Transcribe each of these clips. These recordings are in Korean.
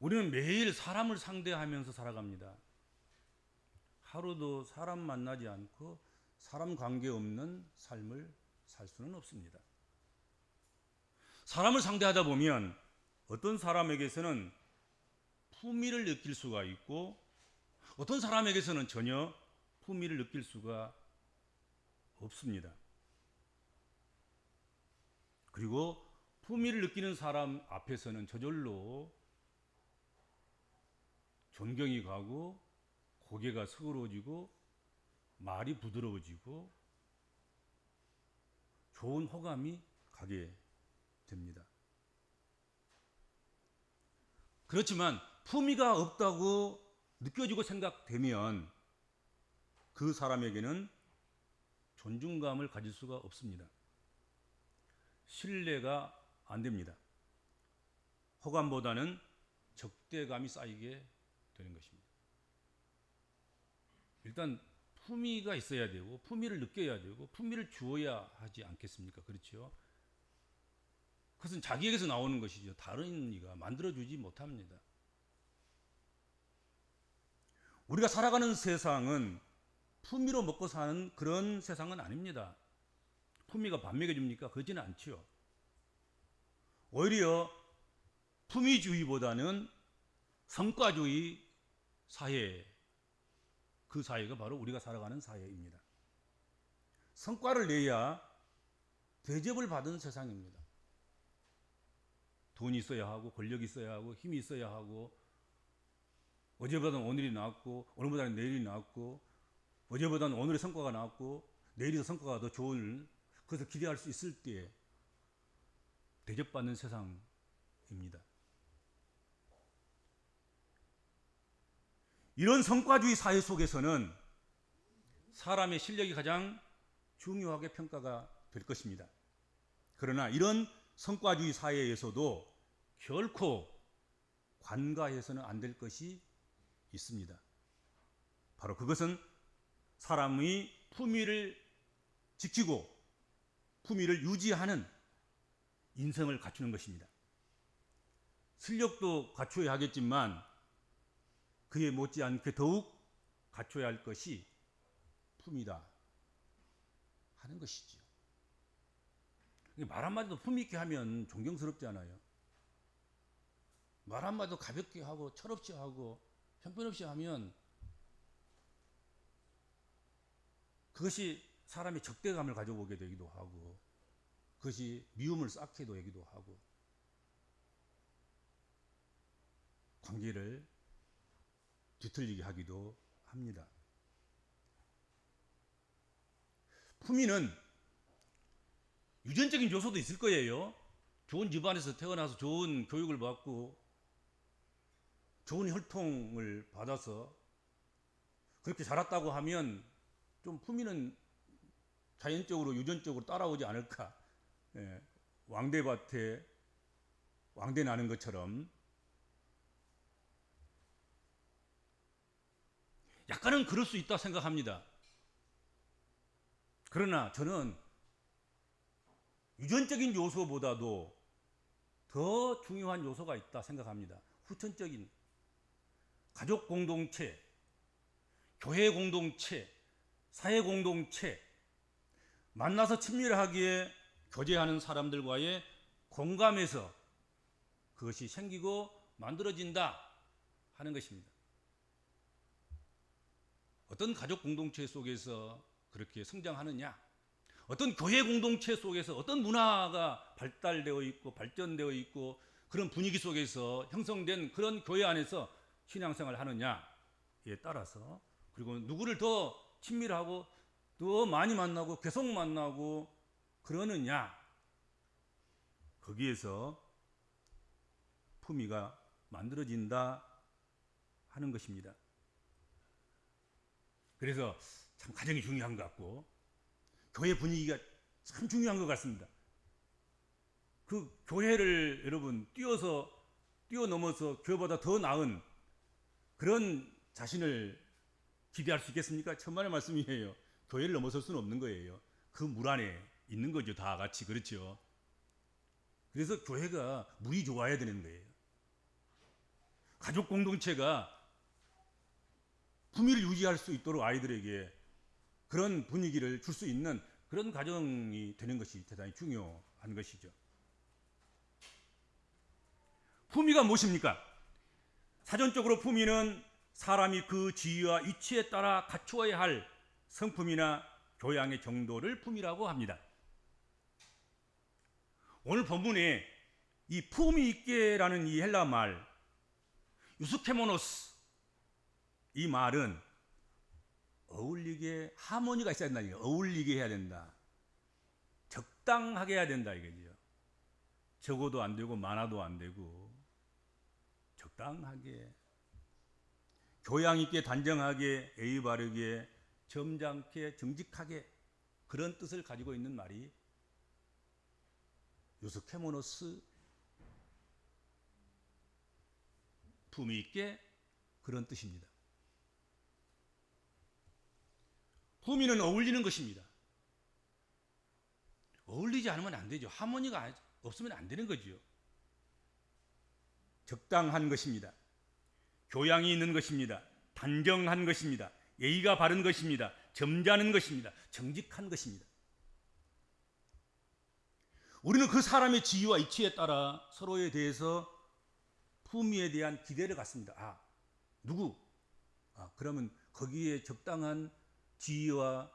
우리는 매일 사람을 상대하면서 살아갑니다. 하루도 사람 만나지 않고 사람 관계 없는 삶을 살 수는 없습니다. 사람을 상대하다 보면 어떤 사람에게서는 품위를 느낄 수가 있고 어떤 사람에게서는 전혀 품위를 느낄 수가 없습니다. 그리고 품위를 느끼는 사람 앞에서는 저절로 존경이 가고 고개가 서그러지고 말이 부드러워지고 좋은 호감이 가게 됩니다. 그렇지만 품위가 없다고 느껴지고 생각되면 그 사람에게는 존중감을 가질 수가 없습니다. 신뢰가 안 됩니다. 호감보다는 적대감이 쌓이게 되는 것입니다. 일단 품위가 있어야 되고 품위를 느껴야 되고 품위를 주어야 하지 않겠습니까? 그렇죠? 그것은 자기에게서 나오는 것이죠. 다른 이가 만들어주지 못합니다. 우리가 살아가는 세상은 품위로 먹고 사는 그런 세상은 아닙니다. 품위가 밥 먹여줍니까? 그러지는 않죠. 오히려 품위주의보다는 성과주의 사회, 그 사회가 바로 우리가 살아가는 사회입니다. 성과를 내야 대접을 받은 세상입니다. 돈이 있어야 하고 권력이 있어야 하고 힘이 있어야 하고 어제보다는 오늘이 낫고 오늘보다는 내일이 낫고 어제보다는 오늘의 성과가 낫고 내일의 성과가 더 좋은 그것을 기대할 수 있을 때 대접받는 세상입니다. 이런 성과주의 사회 속에서는 사람의 실력이 가장 중요하게 평가가 될 것입니다. 그러나 이런 성과주의 사회에서도 결코 관가해서는 안 될 것이 있습니다. 바로 그것은 사람의 품위를 지키고 품위를 유지하는 인성을 갖추는 것입니다. 실력도 갖춰야 하겠지만 그에 못지않게 더욱 갖춰야 할 것이 품위다 하는 것이지요. 말 한마디도 품위 있게 하면 존경스럽지 않아요? 말 한마디도 가볍게 하고 철없이 하고 형편없이 하면 그것이 사람이 적대감을 가져오게 되기도 하고 그것이 미움을 쌓게 되기도 하고 관계를 뒤틀리게 하기도 합니다. 품위는 유전적인 요소도 있을 거예요. 좋은 집안에서 태어나서 좋은 교육을 받고 좋은 혈통을 받아서 그렇게 자랐다고 하면 좀 품위는 자연적으로 유전적으로 따라오지 않을까. 왕대밭에 왕대 나는 것처럼 약간은 그럴 수 있다 생각합니다. 그러나 저는 유전적인 요소보다도 더 중요한 요소가 있다 생각합니다. 후천적인 가족 공동체, 교회 공동체, 사회 공동체, 만나서 친밀하게 교제하는 사람들과의 공감에서 그것이 생기고 만들어진다 하는 것입니다. 어떤 가족 공동체 속에서 그렇게 성장하느냐, 어떤 교회 공동체 속에서 어떤 문화가 발달되어 있고 발전되어 있고 그런 분위기 속에서 형성된 그런 교회 안에서 신앙생활을 하느냐에 따라서 그리고 누구를 더 친밀하고 더 많이 만나고 계속 만나고 그러느냐 거기에서 품위가 만들어진다 하는 것입니다. 그래서 참 가정이 중요한 것 같고 교회 분위기가 참 중요한 것 같습니다. 그 교회를 여러분 뛰어넘어서 교회보다 더 나은 그런 자신을 기대할 수 있겠습니까? 천만의 말씀이에요. 교회를 넘어설 수는 없는 거예요. 그 물 안에 있는 거죠. 다 같이. 그렇죠. 그래서 교회가 물이 좋아야 되는 거예요. 가족 공동체가 품위를 유지할 수 있도록 아이들에게 그런 분위기를 줄 수 있는 그런 가정이 되는 것이 대단히 중요한 것이죠. 품위가 무엇입니까? 사전적으로 품위는 사람이 그 지위와 위치에 따라 갖추어야 할 성품이나 교양의 정도를 품위라고 합니다. 오늘 본문에 이 품위 있게라는 이 헬라 말 유스케모노스, 이 말은 어울리게, 하모니가 있어야 된다. 어울리게 해야 된다. 적당하게 해야 된다 이거죠. 적어도 안 되고 많아도 안 되고 적당하게, 교양 있게, 단정하게, 예의 바르게, 점잖게, 정직하게, 그런 뜻을 가지고 있는 말이 유스케모노스, 품위 있게, 그런 뜻입니다. 품위는 어울리는 것입니다. 어울리지 않으면 안 되죠. 하모니가 없으면 안 되는 거죠. 적당한 것입니다. 교양이 있는 것입니다. 단정한 것입니다. 예의가 바른 것입니다. 점잖은 것입니다. 정직한 것입니다. 우리는 그 사람의 지위와 이치에 따라 서로에 대해서 품위에 대한 기대를 갖습니다. 누구? 그러면 거기에 적당한 지위와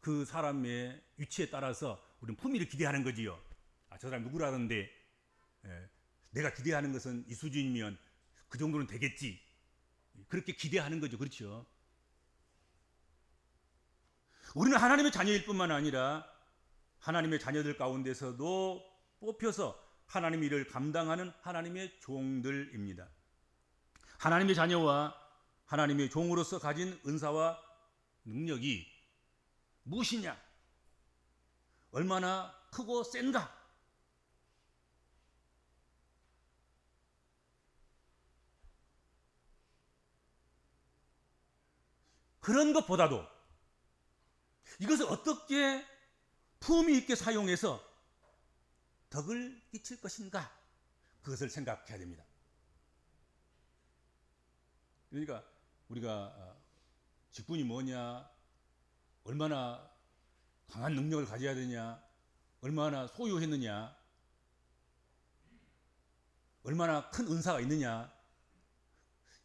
그 사람의 위치에 따라서 우리는 품위를 기대하는 거지요. 저 사람 누구라는데 내가 기대하는 것은 이 수준이면 그 정도는 되겠지. 그렇게 기대하는 거죠. 그렇죠? 우리는 하나님의 자녀일 뿐만 아니라 하나님의 자녀들 가운데서도 뽑혀서 하나님의 일을 감당하는 하나님의 종들입니다. 하나님의 자녀와 하나님의 종으로서 가진 은사와 능력이 무엇이냐? 얼마나 크고 센가? 그런 것보다도 이것을 어떻게 품위 있게 사용해서 덕을 끼칠 것인가, 그것을 생각해야 됩니다. 그러니까 우리가 직분이 뭐냐, 얼마나 강한 능력을 가져야 되냐, 얼마나 소유했느냐, 얼마나 큰 은사가 있느냐,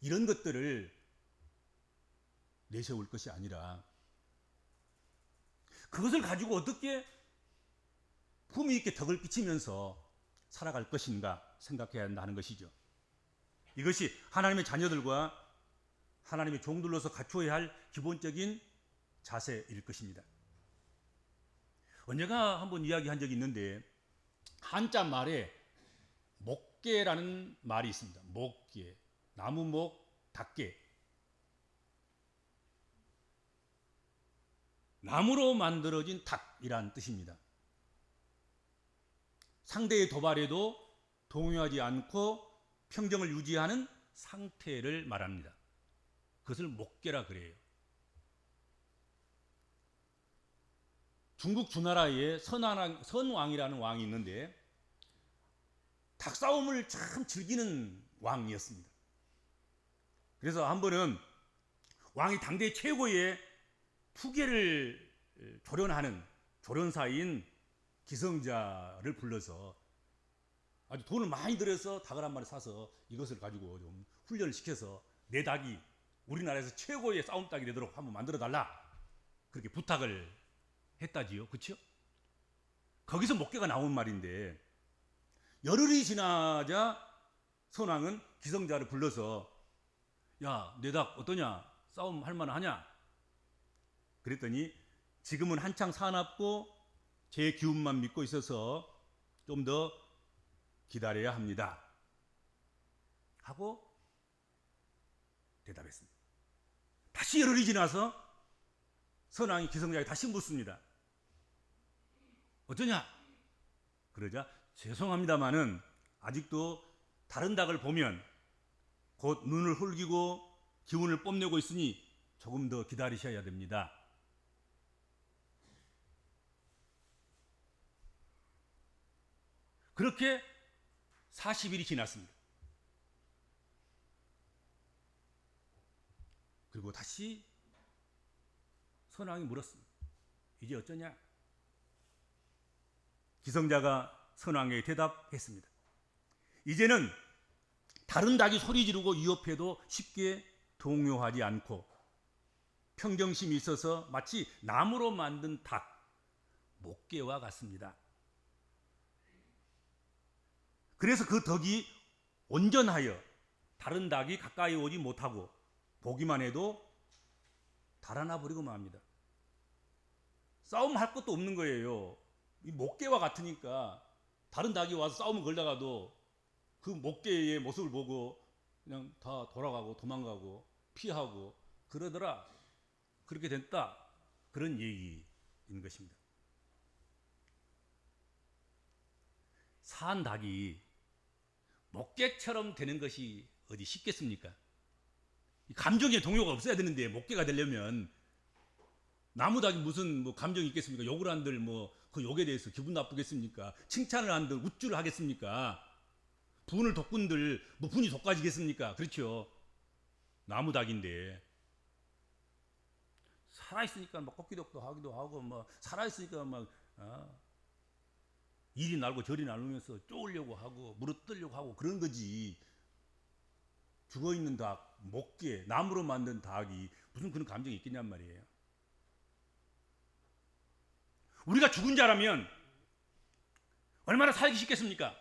이런 것들을 내세울 것이 아니라 그것을 가지고 어떻게 품위 있게 덕을 끼치면서 살아갈 것인가 생각해야 한다는 것이죠. 이것이 하나님의 자녀들과 하나님의 종들로서 갖추어야 할 기본적인 자세일 것입니다. 언젠가 한번 이야기한 적이 있는데, 한자 말에 목계라는 말이 있습니다. 목계, 나무목, 닭계. 나무로 만들어진 닭이라는 뜻입니다. 상대의 도발에도 동요하지 않고 평정을 유지하는 상태를 말합니다. 그것을 목계라 그래요. 중국 주나라에 선왕이라는 왕이 있는데 닭싸움을 참 즐기는 왕이었습니다. 그래서 한 번은 왕이 당대 최고의 투계를 조련하는 조련사인 기성자를 불러서 아주 돈을 많이 들여서 닭을 한 마리 사서 이것을 가지고 좀 훈련을 시켜서 내 닭이 우리나라에서 최고의 싸움 닭이 되도록 한번 만들어 달라, 그렇게 부탁을 했다지요. 그렇죠? 거기서 목계가 나온 말인데, 열흘이 지나자 선왕은 기성자를 불러서 야, 내 닭 어떠냐? 싸움 할 만하냐? 그랬더니 지금은 한창 사납고 제 기운만 믿고 있어서 좀 더 기다려야 합니다 하고 대답했습니다. 다시 열흘이 지나서 선왕이 기성자에게 다시 묻습니다. 어떠냐? 그러자 죄송합니다마는 아직도 다른 닭을 보면 곧 눈을 홀기고 기운을 뽐내고 있으니 조금 더 기다리셔야 됩니다. 그렇게 40일이 지났습니다. 그리고 다시 선왕이 물었습니다. 이제 어쩌냐? 기성자가 선왕에게 대답했습니다. 이제는 다른 닭이 소리 지르고 위협해도 쉽게 동요하지 않고 평정심이 있어서 마치 나무로 만든 닭, 목깨와 같습니다. 그래서 그 덕이 온전하여 다른 닭이 가까이 오지 못하고 보기만 해도 달아나 버리고 맙니다. 싸움할 것도 없는 거예요. 이 목깨와 같으니까 다른 닭이 와서 싸움을 걸다가도 그 목깨의 모습을 보고 그냥 다 돌아가고 도망가고 피하고 그러더라. 그렇게 됐다. 그런 얘기인 것입니다. 산 닭이 목깨처럼 되는 것이 어디 쉽겠습니까? 감정의 동요가 없어야 되는데 목깨가 되려면 나무닭이 무슨 뭐 감정이 있겠습니까? 욕을 한들 뭐 그 욕에 대해서 기분 나쁘겠습니까? 칭찬을 한들 우쭐을 하겠습니까? 분을 돋군들 뭐 분이 돋가지겠습니까? 그렇죠. 나무닭인데 살아있으니까 막 꺾기덕도 하기도 하고 뭐 살아있으니까 막 이리 날고 저리 날면서 쪼으려고 하고 무릎 뜨려고 하고 그런 거지. 죽어있는 닭, 목깨, 나무로 만든 닭이 무슨 그런 감정이 있겠냔 말이에요. 우리가 죽은 자라면 얼마나 살기 쉽겠습니까?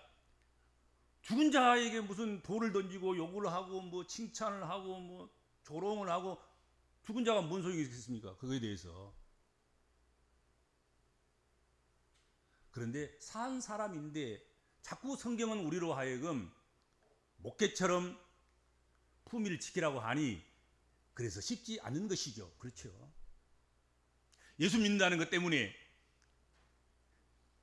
죽은 자에게 무슨 돌을 던지고 욕을 하고 뭐 칭찬을 하고 뭐 조롱을 하고 죽은 자가 뭔 소용이 있겠습니까? 그거에 대해서. 그런데 산 사람인데 자꾸 성경은 우리로 하여금 목깨처럼 품위를 지키라고 하니 그래서 쉽지 않은 것이죠. 그렇죠. 예수 믿는다는 것 때문에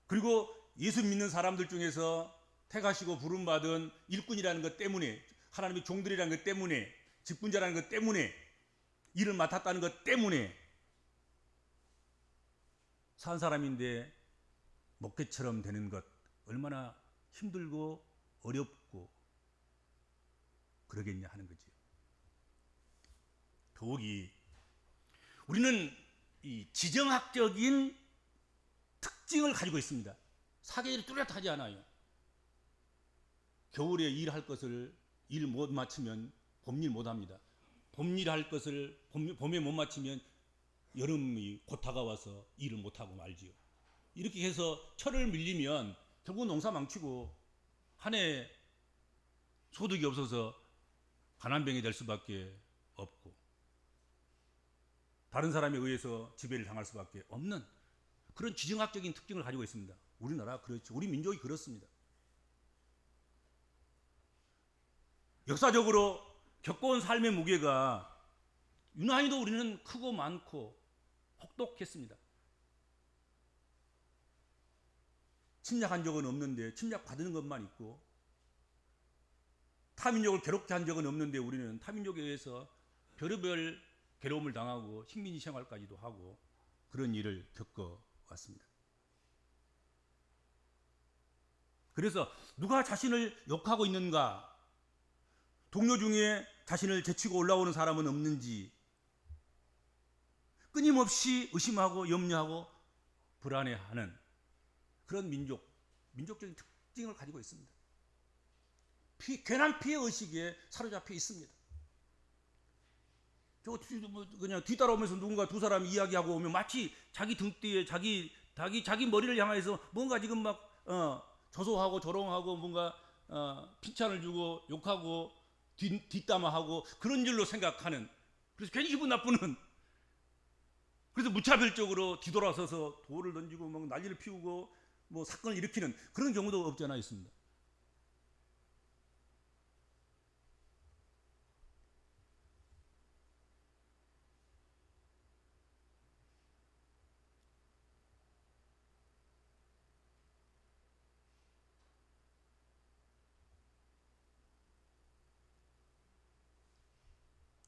그리고 예수 믿는 사람들 중에서 택하시고 부름받은 일꾼이라는 것 때문에 하나님의 종들이라는 것 때문에 직분자라는 것 때문에 일을 맡았다는 것 때문에 산 사람인데 목깨처럼 되는 것 얼마나 힘들고 어렵고 그러겠냐 하는 거지요. 더욱이 우리는 이 지정학적인 특징을 가지고 있습니다. 사계절이 뚜렷하지 않아요. 겨울에 일할 것을 일 못 마치면 봄일 못 합니다. 봄일 할 것을 봄에 못 마치면 여름이 곧 다가와서 일을 못 하고 말지요. 이렇게 해서 철을 밀리면 결국 농사 망치고 한 해 소득이 없어서 가난병이 될 수밖에 없고 다른 사람에 의해서 지배를 당할 수밖에 없는 그런 지정학적인 특징을 가지고 있습니다. 우리나라 그렇죠. 우리 민족이 그렇습니다. 역사적으로 겪어온 삶의 무게가 유난히도 우리는 크고 많고 혹독했습니다. 침략한 적은 없는데 침략받는 것만 있고 타민족을 괴롭게 한 적은 없는데 우리는 타민족에 의해서 별의별 괴로움을 당하고 식민지 생활까지도 하고 그런 일을 겪어왔습니다. 그래서 누가 자신을 욕하고 있는가? 동료 중에 자신을 제치고 올라오는 사람은 없는지 끊임없이 의심하고 염려하고 불안해하는 그런 민족적인 특징을 가지고 있습니다. 괜한 피해 의식에 사로잡혀 있습니다. 그냥 뒤따라오면서 누군가 두 사람이 이야기하고 오면 마치 자기 등 뒤에 자기 머리를 향해서 뭔가 지금 막 조소하고 조롱하고 뭔가 칭찬을 주고 욕하고 뒷담화하고 그런 줄로 생각하는 그래서 괜히 기분 나쁘는 그래서 무차별적으로 뒤돌아서서 돌을 던지고 막 난리를 피우고 뭐 사건을 일으키는 그런 경우도 없지 않아 있습니다.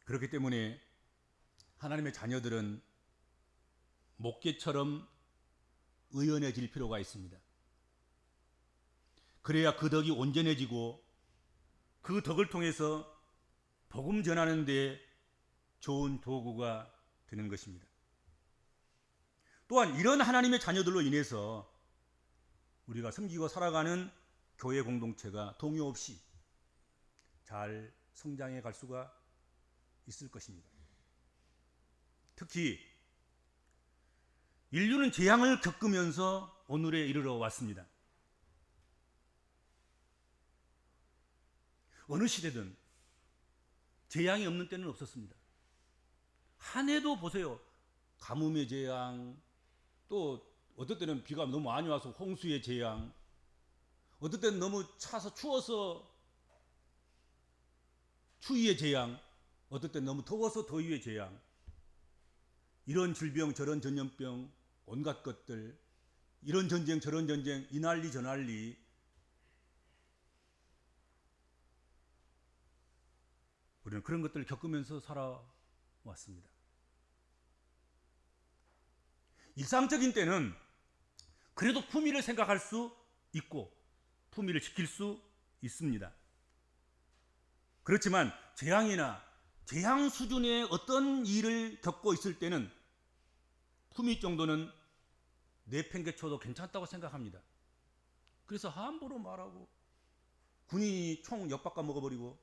그렇기 때문에 하나님의 자녀들은 목깨처럼 의연해질 필요가 있습니다. 그래야 그 덕이 온전해지고 그 덕을 통해서 복음 전하는 데 좋은 도구가 되는 것입니다. 또한 이런 하나님의 자녀들로 인해서 우리가 섬기고 살아가는 교회 공동체가 동요 없이 잘 성장해 갈 수가 있을 것입니다. 특히 인류는 재앙을 겪으면서 오늘에 이르러 왔습니다. 어느 시대든 재앙이 없는 때는 없었습니다. 한 해도 보세요. 가뭄의 재앙, 또 어떨 때는 비가 너무 많이 와서 홍수의 재앙, 어떨 때는 너무 차서 추워서 추위의 재앙, 어떨 때는 너무 더워서 더위의 재앙, 이런 질병 저런 전염병, 온갖 것들, 이런 전쟁 저런 전쟁, 이 난리 저 난리, 우리는 그런 것들을 겪으면서 살아왔습니다. 일상적인 때는 그래도 품위를 생각할 수 있고 품위를 지킬 수 있습니다. 그렇지만 재앙이나 재앙 수준의 어떤 일을 겪고 있을 때는 품위 정도는 내팽개쳐도 괜찮다고 생각합니다. 그래서 함부로 말하고 군인이 총 엿바꿔 먹어버리고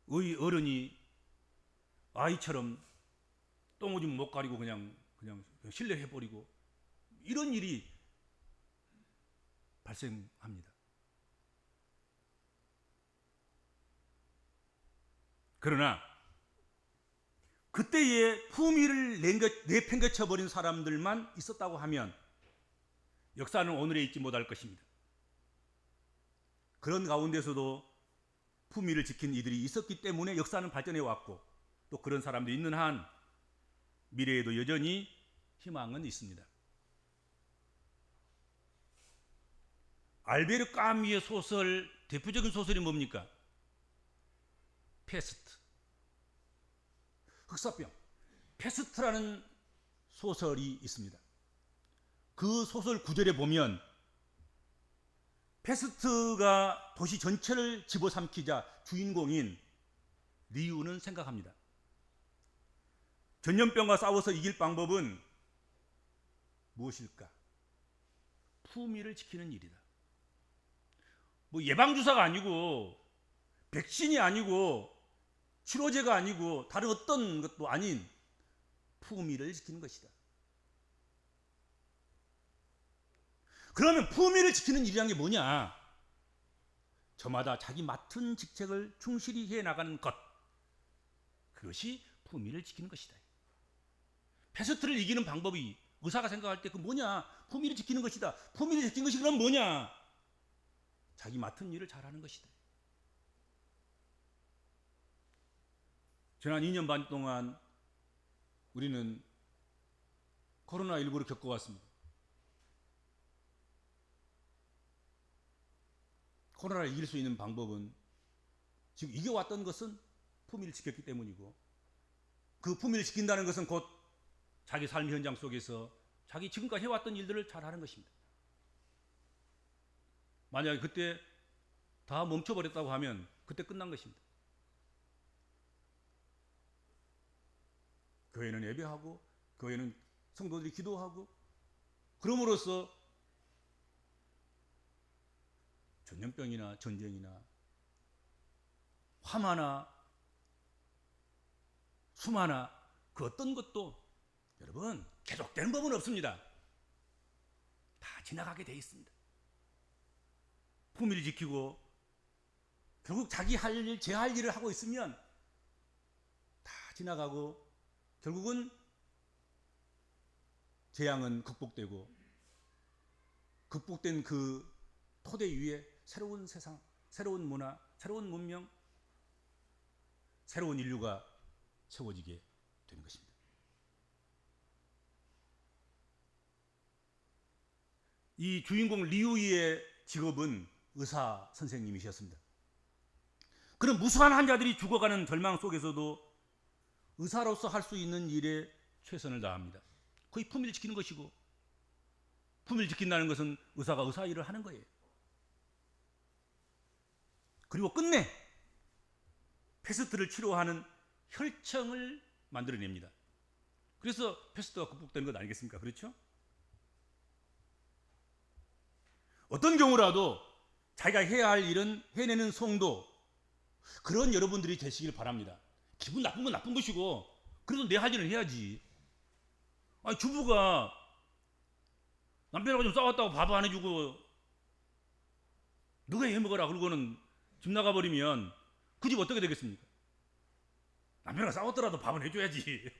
어른이 아이처럼 똥오줌 못 가리고 그냥 실례해버리고 이런 일이 발생합니다. 그러나 그때의 품위를 내팽개쳐버린 사람들만 있었다고 하면 역사는 오늘에 있지 못할 것입니다. 그런 가운데서도 품위를 지킨 이들이 있었기 때문에 역사는 발전해 왔고 또 그런 사람도 있는 한 미래에도 여전히 희망은 있습니다. 알베르 까뮈의 소설, 대표적인 소설이 뭡니까? 페스트, 흑사병. 페스트라는 소설이 있습니다. 그 소설 구절에 보면 페스트가 도시 전체를 집어삼키자 주인공인 리우는 생각합니다. 전염병과 싸워서 이길 방법은 무엇일까? 품위를 지키는 일이다. 뭐 예방주사가 아니고 백신이 아니고 치료제가 아니고 다른 어떤 것도 아닌 품위를 지키는 것이다. 그러면 품위를 지키는 일이란 게 뭐냐? 저마다 자기 맡은 직책을 충실히 해 나가는 것, 그것이 품위를 지키는 것이다. 패스트를 이기는 방법이 의사가 생각할 때 그 뭐냐? 품위를 지키는 것이다. 품위를 지키는 것이 그럼 뭐냐? 자기 맡은 일을 잘하는 것이다. 지난 2년 반 동안 우리는 코로나19를 겪어왔습니다. 코로나를 이길 수 있는 방법은 지금 이겨왔던 것은 품위를 지켰기 때문이고 그 품위를 지킨다는 것은 곧 자기 삶 현장 속에서 자기 지금까지 해왔던 일들을 잘하는 것입니다. 만약에 그때 다 멈춰버렸다고 하면 그때 끝난 것입니다. 교회는 예배하고 교회는 성도들이 기도하고 그럼으로써 전염병이나 전쟁이나 화마나 수마나 그 어떤 것도 여러분 계속되는 법은 없습니다. 다 지나가게 돼 있습니다. 품위를 지키고 결국 자기 할 일, 제 할 일을 하고 있으면 다 지나가고 결국은 재앙은 극복되고 극복된 그 토대 위에 새로운 세상, 새로운 문화, 새로운 문명, 새로운 인류가 세워지게 되는 것입니다. 이 주인공 리우이의 직업은 의사 선생님이셨습니다. 그런 무수한 환자들이 죽어가는 절망 속에서도 의사로서 할 수 있는 일에 최선을 다합니다. 거의 품위를 지키는 것이고 품위를 지킨다는 것은 의사가 의사 일을 하는 거예요. 그리고 끝내 패스트를 치료하는 혈청을 만들어냅니다. 그래서 패스트가 극복되는 것 아니겠습니까? 그렇죠? 어떤 경우라도 자기가 해야 할 일은 해내는 성도, 그런 여러분들이 되시길 바랍니다. 기분 나쁜 건 나쁜 것이고 그래도 내 할 일은 해야지. 아니, 주부가 남편하고 좀 싸웠다고 밥 안 해주고 너가 해 먹어라 그러고는 집 나가버리면 그 집 어떻게 되겠습니까? 남편과 싸웠더라도 밥은 해줘야지.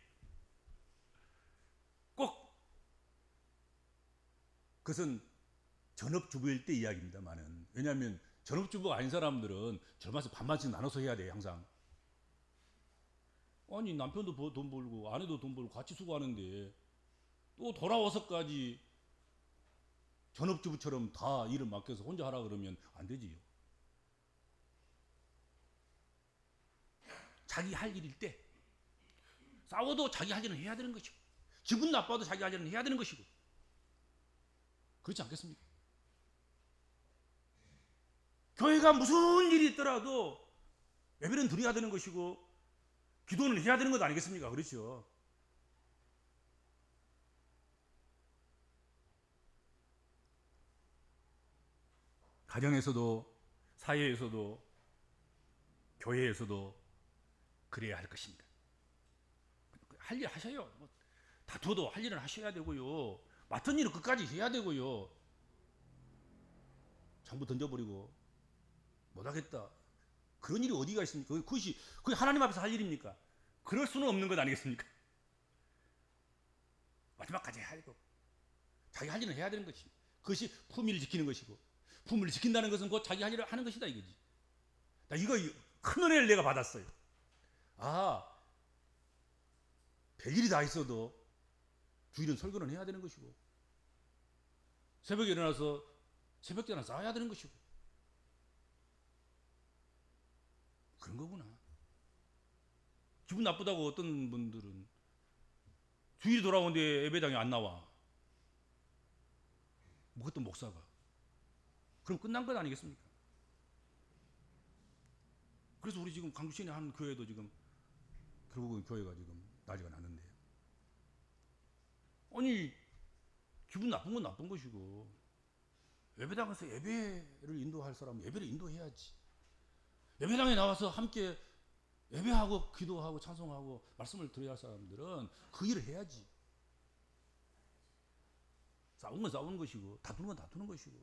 꼭 그것은 전업주부일 때 이야기입니다만은, 왜냐하면 전업주부가 아닌 사람들은 절반씩 반반씩 나눠서 해야 돼요. 항상. 아니, 남편도 돈 벌고 아내도 돈 벌고 같이 수고하는데 또 돌아와서까지 전업주부처럼 다 일을 맡겨서 혼자 하라 그러면 안 되지요. 자기 할 일일 때 싸워도 자기 할 일은 해야 되는 것이고, 기분 나빠도 자기 할 일은 해야 되는 것이고, 그렇지 않겠습니까? 교회가 무슨 일이 있더라도 예배는 드려야 되는 것이고 기도는 해야 되는 것 아니겠습니까? 그렇죠? 가정에서도 사회에서도 교회에서도 그래야 할 것입니다. 할 일 하셔요. 다투어도 할 일은 하셔야 되고요. 맡은 일은 끝까지 해야 되고요. 전부 던져버리고 못하겠다, 그런 일이 어디가 있습니까? 그것이 하나님 앞에서 할 일입니까? 그럴 수는 없는 것 아니겠습니까? 마지막까지 해야 되고 자기 할 일은 해야 되는 것이, 그것이 품위를 지키는 것이고, 품위를 지킨다는 것은 곧 자기 할 일을 하는 것이다 이거지. 나 이거 큰 은혜를 내가 받았어요. 아, 별일이 다 있어도 주일은 설교는 해야 되는 것이고, 새벽에 일어나서 새벽제나 쌓아야 되는 것이고, 그런 거구나. 기분 나쁘다고 어떤 분들은 주일이 돌아오는데 예배당에 안 나와. 뭐 어떤 목사가. 그럼 끝난 것 아니겠습니까? 그래서 우리 지금 광주시내 한 교회도 지금 결국은 교회가 지금 난리가 났는데, 아니, 기분 나쁜 건 나쁜 것이고 예배당에서 예배를 인도할 사람은 예배를 인도해야지. 예배당에 나와서 함께 예배하고 기도하고 찬송하고 말씀을 드려야 할 사람들은 그 일을 해야지. 싸운 건 싸우는 것이고 다투는 건 다투는 것이고,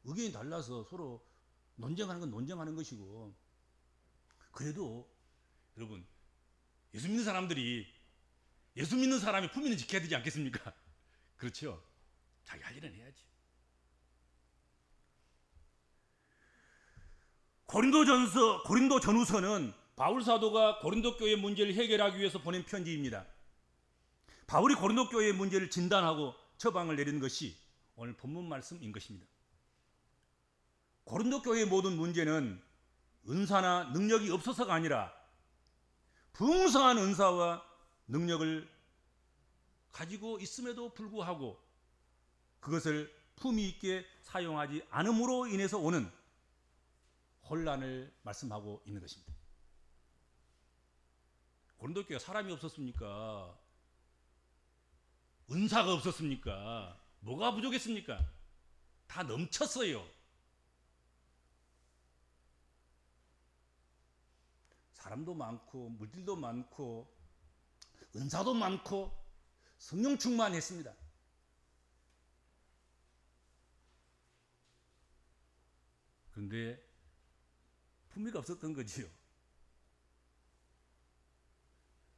의견이 달라서 서로 논쟁하는 건 논쟁하는 것이고, 그래도 여러분, 예수 믿는 사람들이, 예수 믿는 사람이 품위는 지켜야 되지 않겠습니까? 그렇죠? 자기 할 일은 해야지. 고린도 전후서는 바울 사도가 고린도 교회 문제를 해결하기 위해서 보낸 편지입니다. 바울이 고린도 교회의 문제를 진단하고 처방을 내리는 것이 오늘 본문 말씀인 것입니다. 고린도 교회의 모든 문제는 은사나 능력이 없어서가 아니라 풍성한 은사와 능력을 가지고 있음에도 불구하고 그것을 품위 있게 사용하지 않음으로 인해서 오는 혼란을 말씀하고 있는 것입니다. 고린도 교회가 사람이 없었습니까? 은사가 없었습니까? 뭐가 부족했습니까? 다 넘쳤어요. 사람도 많고 물질도 많고 은사도 많고 성령 충만했습니다. 그런데 품위가 없었던 거지요.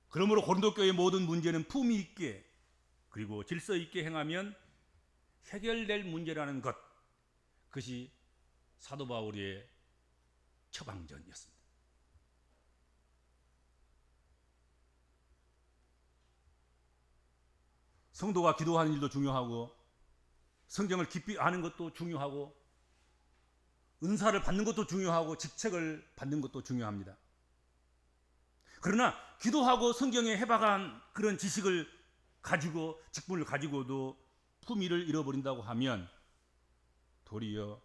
그러므로 고린도 교회의 모든 문제는 품위 있게 그리고 질서 있게 행하면 해결될 문제라는 것, 그것이 사도 바울의 처방전이었습니다. 성도가 기도하는 일도 중요하고 성경을 깊이 아는 것도 중요하고 은사를 받는 것도 중요하고 직책을 받는 것도 중요합니다. 그러나 기도하고 성경에 해박한 그런 지식을 가지고 직분을 가지고도 품위를 잃어버린다고 하면 도리어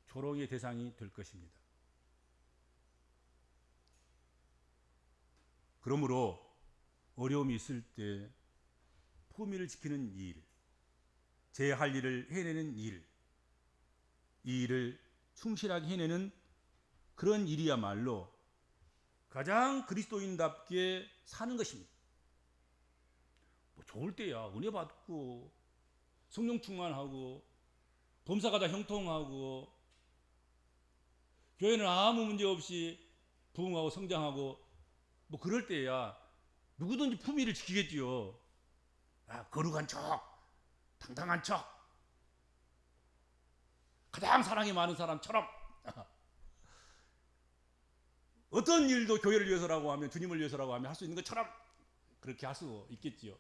조롱의 대상이 될 것입니다. 그러므로 어려움이 있을 때 품위를 지키는 일, 제 할 일을 해내는 일, 이 일을 충실하게 해내는 그런 일이야말로 가장 그리스도인답게 사는 것입니다. 뭐 좋을 때야 은혜 받고 성령 충만하고 범사가 다 형통하고 교회는 아무 문제 없이 부흥하고 성장하고 뭐 그럴 때야 누구든지 품위를 지키겠지요. 거룩한 척, 당당한 척, 가장 사랑이 많은 사람처럼 어떤 일도 교회를 위해서라고 하면, 주님을 위해서라고 하면 할 수 있는 것처럼 그렇게 할 수 있겠지요.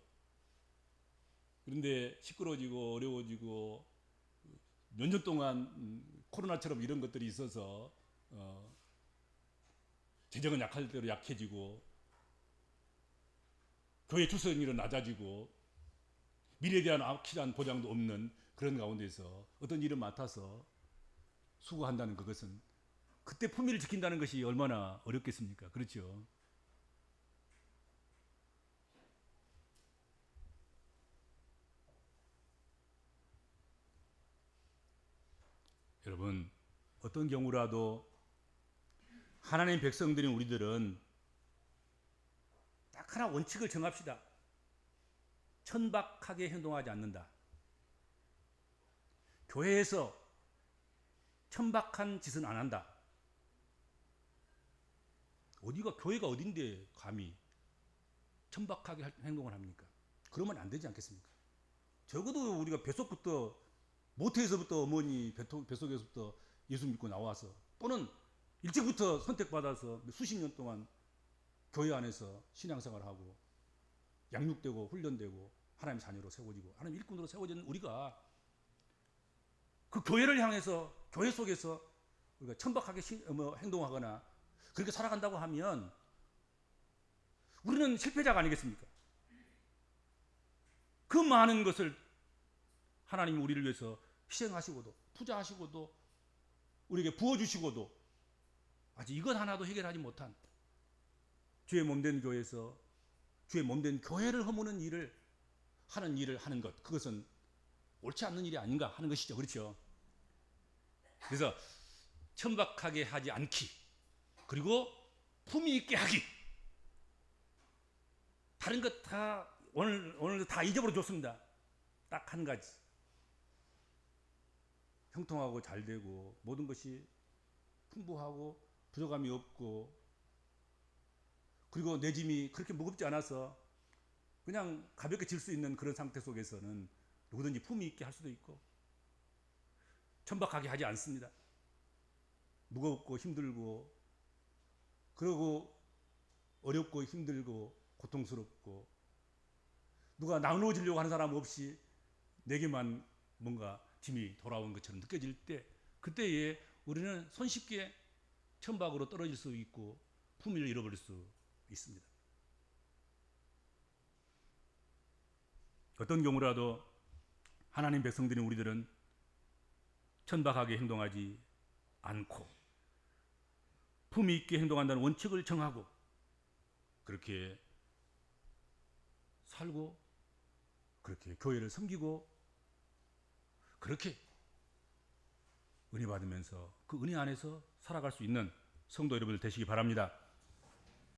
그런데 시끄러워지고 어려워지고 몇 년 동안 코로나처럼 이런 것들이 있어서 재정은 약할 대로 약해지고 교회 출석률은 낮아지고 미래에 대한 확실한 보장도 없는 그런 가운데서 어떤 일을 맡아서 수고한다는 그것은 그때 품위를 지킨다는 것이 얼마나 어렵겠습니까? 그렇죠? 여러분, 어떤 경우라도 하나님의 백성들인 우리들은 딱 하나 원칙을 정합시다. 천박하게 행동하지 않는다. 교회에서 천박한 짓은 안 한다. 교회가 어딘데 감히 천박하게 행동을 합니까? 그러면 안 되지 않겠습니까? 적어도 우리가 모태에서부터 어머니 뱃속에서부터 예수 믿고 나와서 또는 일찍부터 선택받아서 수십 년 동안 교회 안에서 신앙생활하고 양육되고 훈련되고 하나님 자녀로 세워지고 하나님 일꾼으로 세워진 우리가 그 교회를 향해서 교회 속에서 우리가 천박하게 행동하거나 그렇게 살아간다고 하면 우리는 실패자가 아니겠습니까? 그 많은 것을 하나님이 우리를 위해서 희생하시고도 투자하시고도 우리에게 부어주시고도 아직 이것 하나도 해결하지 못한 주의 몸된 교회에서 주의 몸된 교회를 허무는 일을 하는 것, 그것은 옳지 않는 일이 아닌가 하는 것이죠. 그렇죠? 그래서 천박하게 하지 않기, 그리고 품위 있게 하기. 다른 것 다 오늘 다 잊어버려 줬습니다. 딱 한 가지. 형통하고 잘 되고 모든 것이 풍부하고 부족함이 없고 그리고 내 짐이 그렇게 무겁지 않아서 그냥 가볍게 질 수 있는 그런 상태 속에서는 누구든지 품위 있게 할 수도 있고 천박하게 하지 않습니다. 무겁고 힘들고 그리고 어렵고 힘들고 고통스럽고 누가 나누어지려고 하는 사람 없이 내게만 뭔가 짐이 돌아온 것처럼 느껴질 때 그때에 우리는 손쉽게 천박으로 떨어질 수 있고 품위를 잃어버릴 수 있습니다. 어떤 경우라도 하나님 백성들인 우리들은 천박하게 행동하지 않고 품위 있게 행동한다는 원칙을 정하고 그렇게 살고 그렇게 교회를 섬기고 그렇게 은혜 받으면서 그 은혜 안에서 살아갈 수 있는 성도 여러분들 되시기 바랍니다.